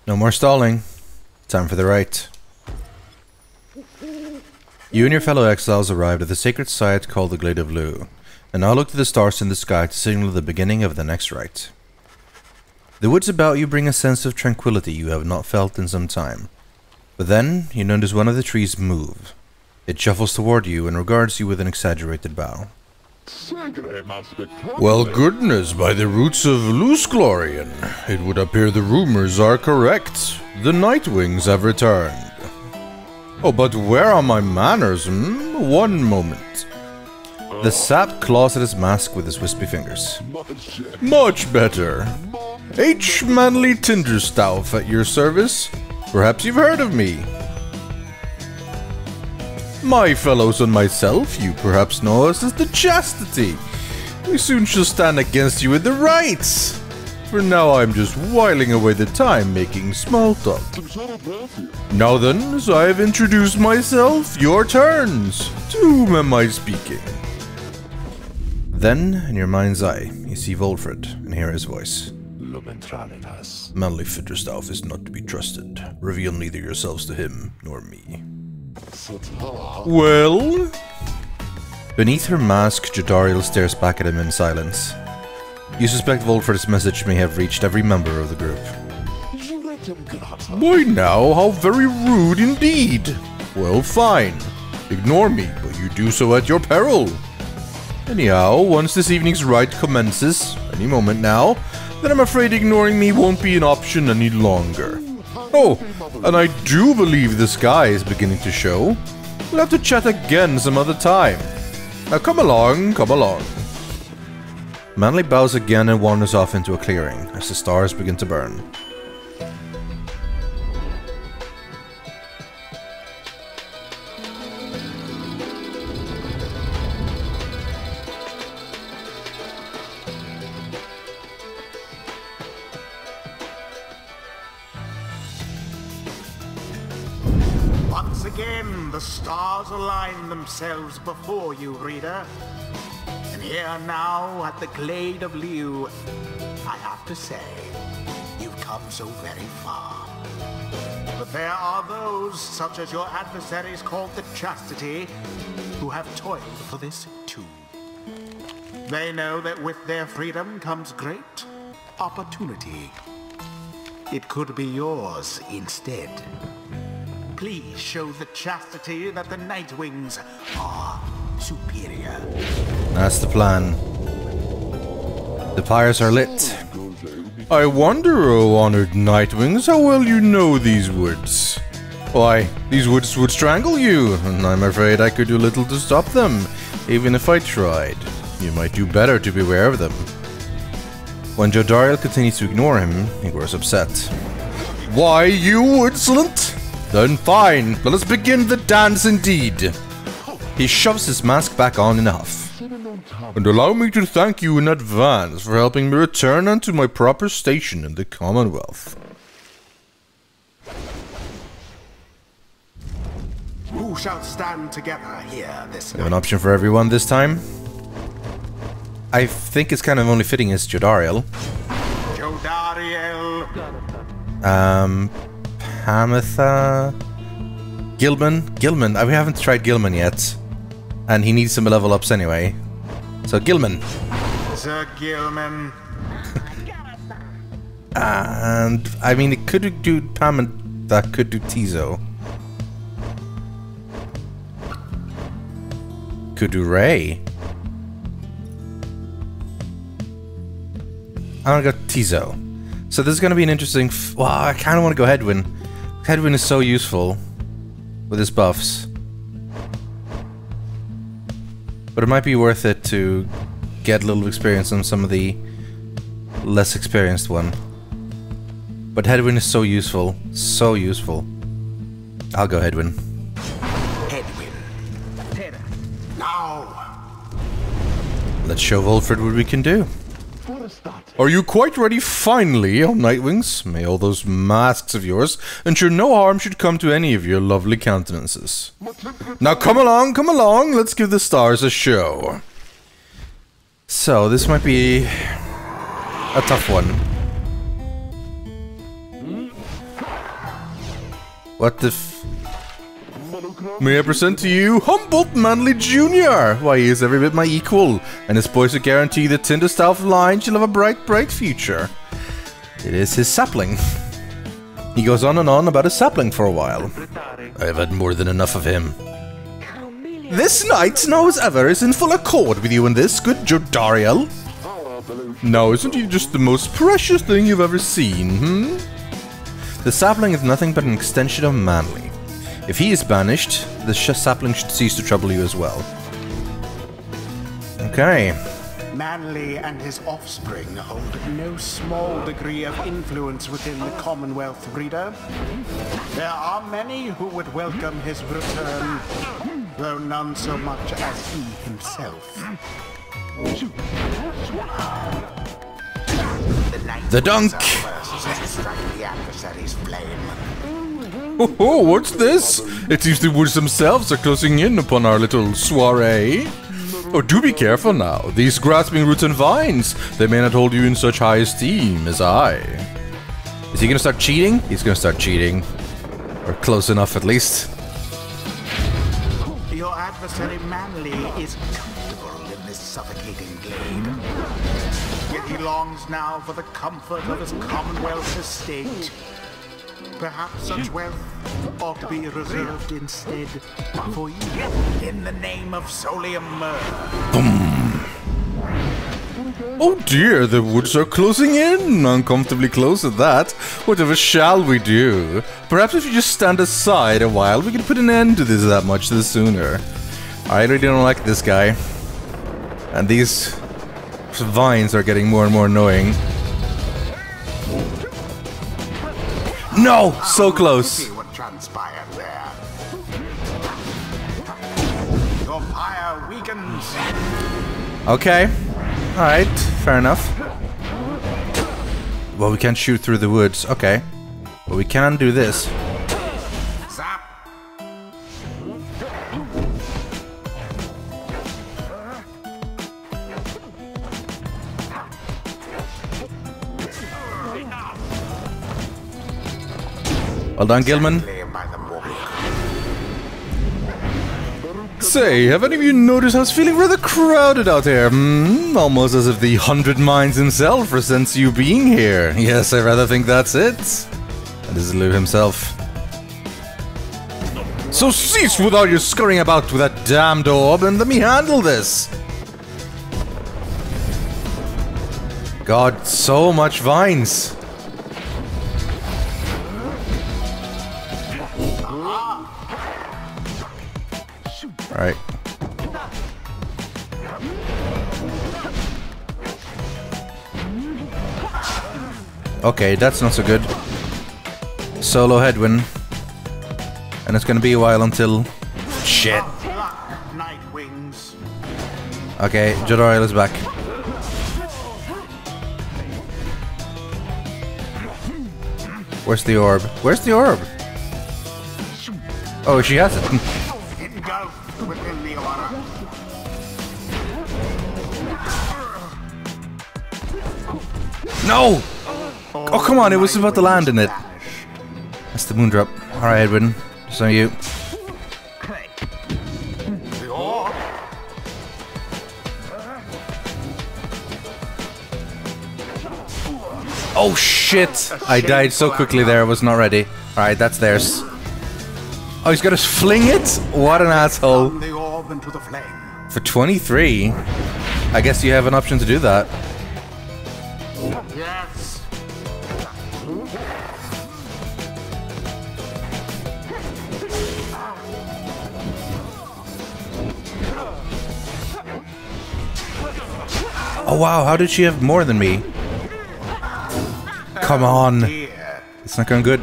No more stalling. Time for the rite. You and your fellow exiles arrived at the sacred site called the Glade of Lu, and now look to the stars in the sky to signal the beginning of the next rite. The woods about you bring a sense of tranquility you have not felt in some time. But then, you notice one of the trees move. It shuffles toward you and regards you with an exaggerated bow. Well, goodness, by the roots of Lusglorian, it would appear the rumors are correct. The Nightwings have returned. Oh, but where are my manners? One moment. The sap claws at his mask with his wispy fingers. Much better. H. Manly Tinderstauf at your service. Perhaps you've heard of me. My fellows and myself, you perhaps know us as the Chastity. We soon shall stand against you with the rights. For now I'm just whiling away the time making small talk. Now then, as I have introduced myself, your turns. To whom am I speaking? Then, in your mind's eye, you see Volfred and hear his voice. Manly Tinderstauf is not to be trusted. Reveal neither yourselves to him nor me. Well? Beneath her mask, Jadariel stares back at him in silence. You suspect Volfred's message may have reached every member of the group. Why now, how very rude indeed! Well, fine. Ignore me, but you do so at your peril. Anyhow, once this evening's rite commences, any moment now, then I'm afraid ignoring me won't be an option any longer. Oh, and I do believe the sky is beginning to show. We'll have to chat again some other time. Now come along, come along. Manly bows again and wanders off into a clearing as the stars begin to burn. Once again, the stars align themselves before you, reader. And here now, at the Glade of Liu, I have to say, you've come so very far. But there are those, such as your adversaries called the Chastity, who have toiled for this too. They know that with their freedom comes great opportunity. It could be yours instead. Please show the Chastity that the Nightwings are superior. That's the plan. The pyres are lit. I wonder, O honored Nightwings, how well you know these woods. Why, these woods would strangle you, and I'm afraid I could do little to stop them, even if I tried. You might do better to beware of them. When Jodariel continues to ignore him, he grows upset. Why, you insolent? Then fine, let us begin the dance indeed. He shoves his mask back on in a huff. And allow me to thank you in advance for helping me return unto my proper station in the Commonwealth. Who shall stand together here this We have an option for everyone this time. I think it's kind of only fitting as Jodariel. Jodariel. Hamatha... Gilman? We haven't tried Gilman yet. And he needs some level ups anyway. So Gilman. Sir Gilman. And I mean, it could do Pam and that could do Tizo. Could do Ray. I got Tizo. So this is going to be an interesting... Well, I kind of want to go Hedwyn. Hedwyn is so useful with his buffs. But it might be worth it to get a little experience on some of the less experienced one. But Hedwyn is so useful. So useful. I'll go Hedwyn. Hedwyn. Now. Let's show Volfred what we can do. Are you quite ready finally, O Nightwings? May all those masks of yours ensure no harm should come to any of your lovely countenances. Now come along, let's give the stars a show. So, this might be a tough one. What the f... May I present to you Humboldt Manley Jr. Why, he is every bit my equal, and is poised to guarantee the tender South line shall have a bright, bright future. It is his sapling. He goes on and on about his sapling for a while. I have had more than enough of him. This knight, now as ever, is in full accord with you in this, good Jodariel. Now, isn't he just the most precious thing you've ever seen, The sapling is nothing but an extension of Manly. If he is banished, the sapling should cease to trouble you as well. Okay. Manly and his offspring hold no small degree of influence within the Commonwealth, reader. There are many who would welcome his return, though none so much as he himself. The dunk! Strike the adversary's flame. Oh, what's this? It seems the woods themselves are closing in upon our little soiree. Oh, do be careful now. These grasping roots and vines, they may not hold you in such high esteem as I. Is he gonna start cheating? He's gonna start cheating. Or close enough, at least. Your adversary Manly is comfortable in this suffocating glade. Yet he longs now for the comfort of his Commonwealth estate. Perhaps such wealth ought to be reserved instead for you, in the name of Solium Myrrh. Boom. Oh dear, the woods are closing in, uncomfortably close at that. Whatever shall we do? Perhaps if you just stand aside a while, we can put an end to this that much the sooner. I really don't like this guy. And these vines are getting more and more annoying. No! So close! See what transpired there. Your pyre weakens. Okay. Alright, fair enough. Well, we can't shoot through the woods. Okay. But we can do this. Zap. Well done, Gilman. Say, have any of you noticed how it's feeling rather crowded out here? Almost as if the 100 Minds himself resents you being here. Yes, I rather think that's it. That is Lou himself. So cease with all your scurrying about with that damned orb and let me handle this. God, so much vines. Alright. Okay, that's not so good. Solo headwind. And it's gonna be a while until... Shit! Okay, Jodariel is back. Where's the orb? Where's the orb? Oh, she has it. No! Oh, come on, it was about to land in it. That's the moon drop. Alright, Edwin. So you. Oh shit! I died so quickly there, I was not ready. Alright, that's theirs. Oh, he's gonna fling it? What an asshole. For 23? I guess you have an option to do that. Yes. Oh wow, how did she have more than me? Come on. It's not going good.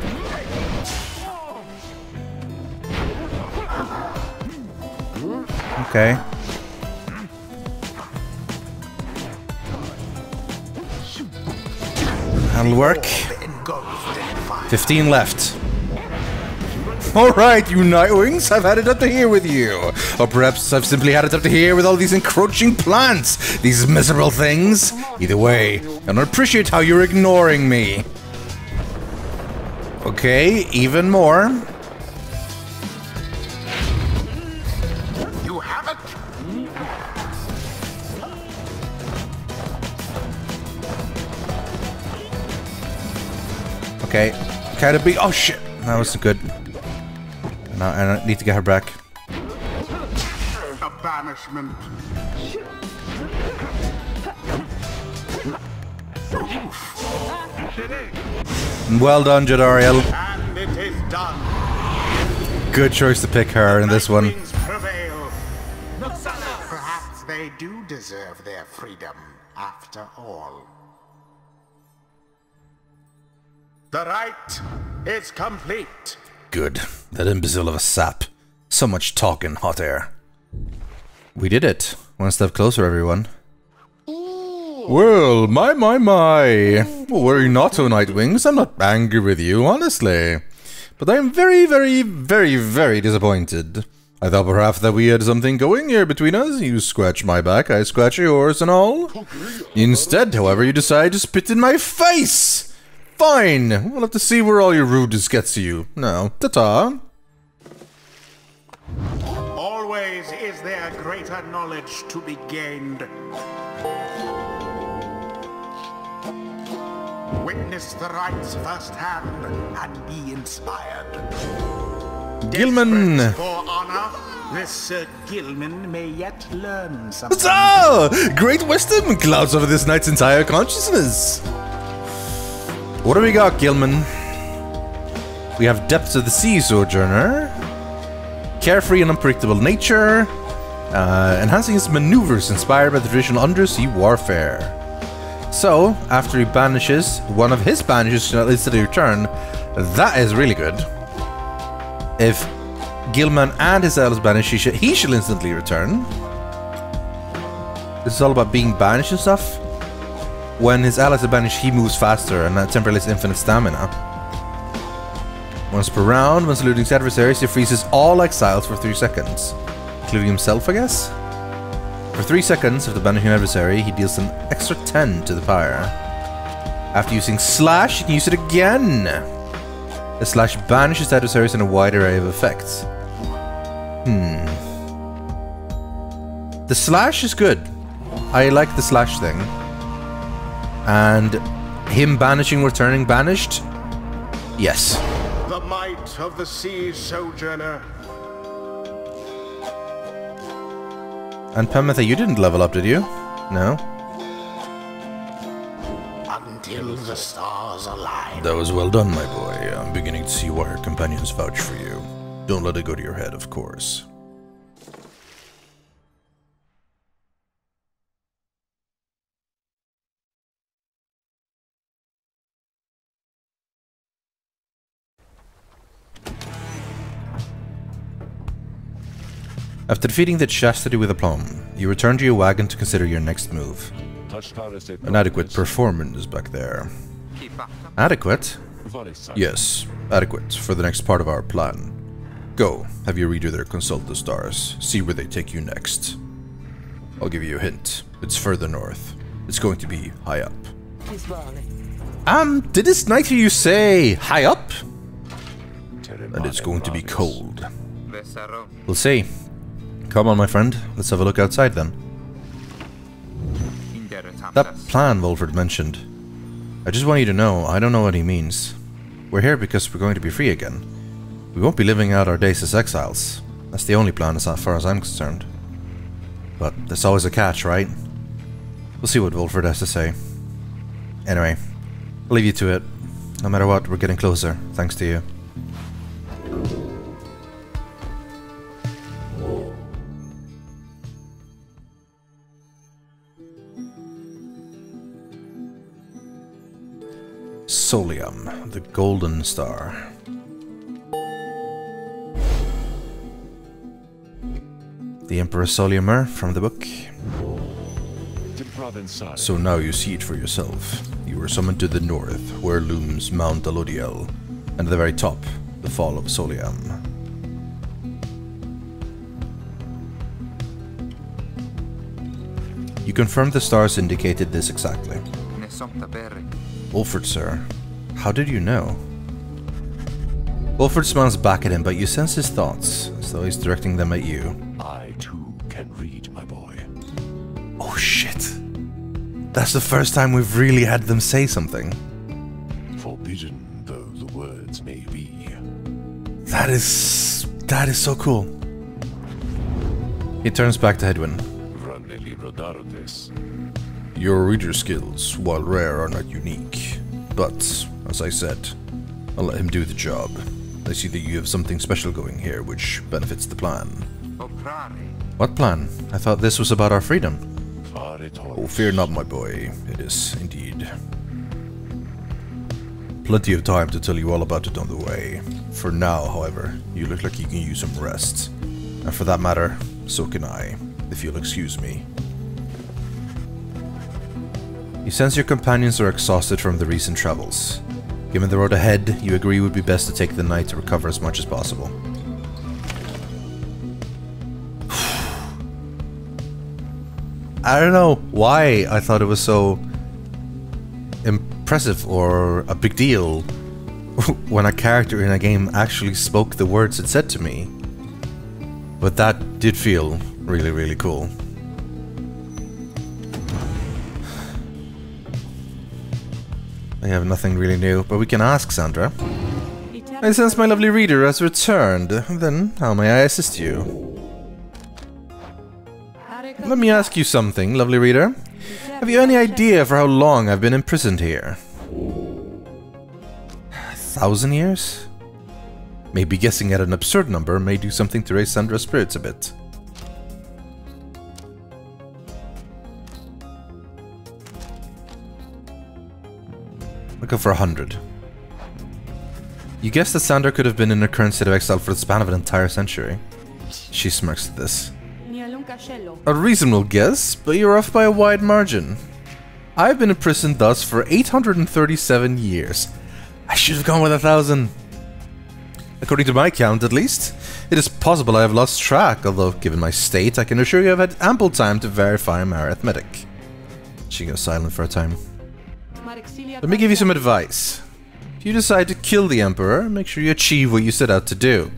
Okay. That'll work. 15 left. Alright, you Nightwings, I've had it up to here with you. Or perhaps I've simply had it up to here with all these encroaching plants. These miserable things. Either way, I don't appreciate how you're ignoring me. Okay, even more. Okay. Kind of be. Oh shit! That wasn't good. No, I need to get her back. A banishment. Well done, Jadariel. And it is done. Good choice to pick her in this one. Prevail. Perhaps they do deserve their freedom, after all. The rite is complete. Good. That imbecile of a sap. So much talk in hot air. We did it. One step closer, everyone. Well, my. Worry not, O Nightwings. I'm not angry with you, honestly. But I am very, very, very, very disappointed. I thought perhaps that we had something going here between us. You scratch my back, I scratch yours and all. Instead, however, you decide to spit in my face. Fine. We'll have to see where all your rudeness gets you. Now, ta-ta. Always is there greater knowledge to be gained. Witness the rites firsthand and be inspired. Gilman! Desperate for honor, this Sir Gilman may yet learn something. Huzzah! Great wisdom clouds over this knight's entire consciousness. What do we got, Gilman? We have Depths of the Sea, Sojourner. Carefree and unpredictable nature. Enhancing his maneuvers inspired by the traditional undersea warfare. So, after he banishes, one of his banishes shall instantly return. That is really good. If Gilman and his allies banish, he shall instantly return. This is all about being banished and stuff. When his allies are banished, he moves faster and temporarily has infinite stamina. Once per round, when saluting his adversaries, he freezes all exiles for 3 seconds. Including himself, I guess? For 3 seconds of the banishing adversary, he deals an extra 10 to the Pyre. After using Slash, he can use it again! The Slash banishes adversaries in a wide array of effects. The Slash is good. I like the Slash thing. And him banishing, returning banished? Yes. The might of the sea, Sojourner. And Pemetha, you didn't level up, did you? No? Until the stars align. That was well done, my boy. I'm beginning to see why your companions vouch for you. Don't let it go to your head, of course. After defeating the Chastity with aplomb, you return to your wagon to consider your next move. An adequate performance back there. Adequate? Yes, adequate for the next part of our plan. Go, have your reader there consult the stars, see where they take you next. I'll give you a hint. It's further north. It's going to be high up. Did this knight hear you say high up? And it's going to be cold. We'll see. Come on, my friend. Let's have a look outside then. That plan Wolford mentioned. I just want you to know, I don't know what he means. We're here because we're going to be free again. We won't be living out our days as exiles. That's the only plan as far as I'm concerned. But there's always a catch, right? We'll see what Wolford has to say. Anyway, I'll leave you to it. No matter what, we're getting closer, thanks to you. Solium, the Golden Star. The Emperor Soliumer from the book. So now you see it for yourself. You were summoned to the north, where looms Mount Alodiel, and at the very top, the fall of Solium. You confirmed the stars indicated this exactly. Wolford, sir. How did you know? Wolford smiles back at him, but you sense his thoughts, as though he's directing them at you. I too can read, my boy. Oh shit. That's the first time we've really had them say something. Forbidden, though words may be. That is so cool. He turns back to Hedwyn. Your reader skills, while rare, are not unique. But, as I said, I'll let him do the job. I see that you have something special going here, which benefits the plan. What plan? I thought this was about our freedom. Oh, fear not, my boy. It is, indeed. Plenty of time to tell you all about it on the way. For now, however, you look like you can use some rest. And for that matter, so can I, if you'll excuse me. You sense your companions are exhausted from the recent travels. Given the road ahead, you agree it would be best to take the night to recover as much as possible. I don't know why I thought it was so impressive or a big deal when a character in a game actually spoke the words it said to me. But that did feel really, really cool. I have nothing really new, but we can ask Sandra. I sense my lovely reader has returned. Then, how may I assist you? Let me ask you something, lovely reader. Have you any idea for how long I've been imprisoned here? 1,000 years? Maybe guessing at an absurd number may do something to raise Sandra's spirits a bit. I'll go for 100. You guess that Sandra could have been in her current state of exile for the span of an entire century. She smirks at this. A reasonable guess, but you're off by a wide margin. I've been imprisoned thus for 837 years. I should have gone with 1,000. According to my count, at least. It is possible I have lost track, although given my state, I can assure you I've had ample time to verify my arithmetic. She goes silent for a time. Let me give you some advice. If you decide to kill the Emperor, make sure you achieve what you set out to do.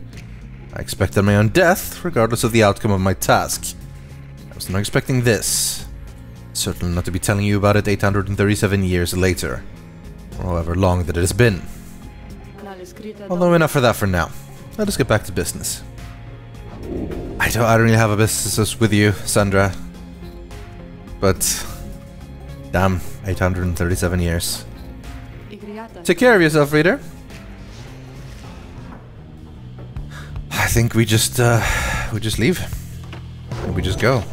I expected my own death, regardless of the outcome of my task. I was not expecting this. Certainly not to be telling you about it 837 years later. Or however long that it has been. Although enough for that for now. Let us get back to business. I don't really have a business with you, Sandra. But... damn, 837 years. Take care of yourself, reader. I think we just leave. We just go.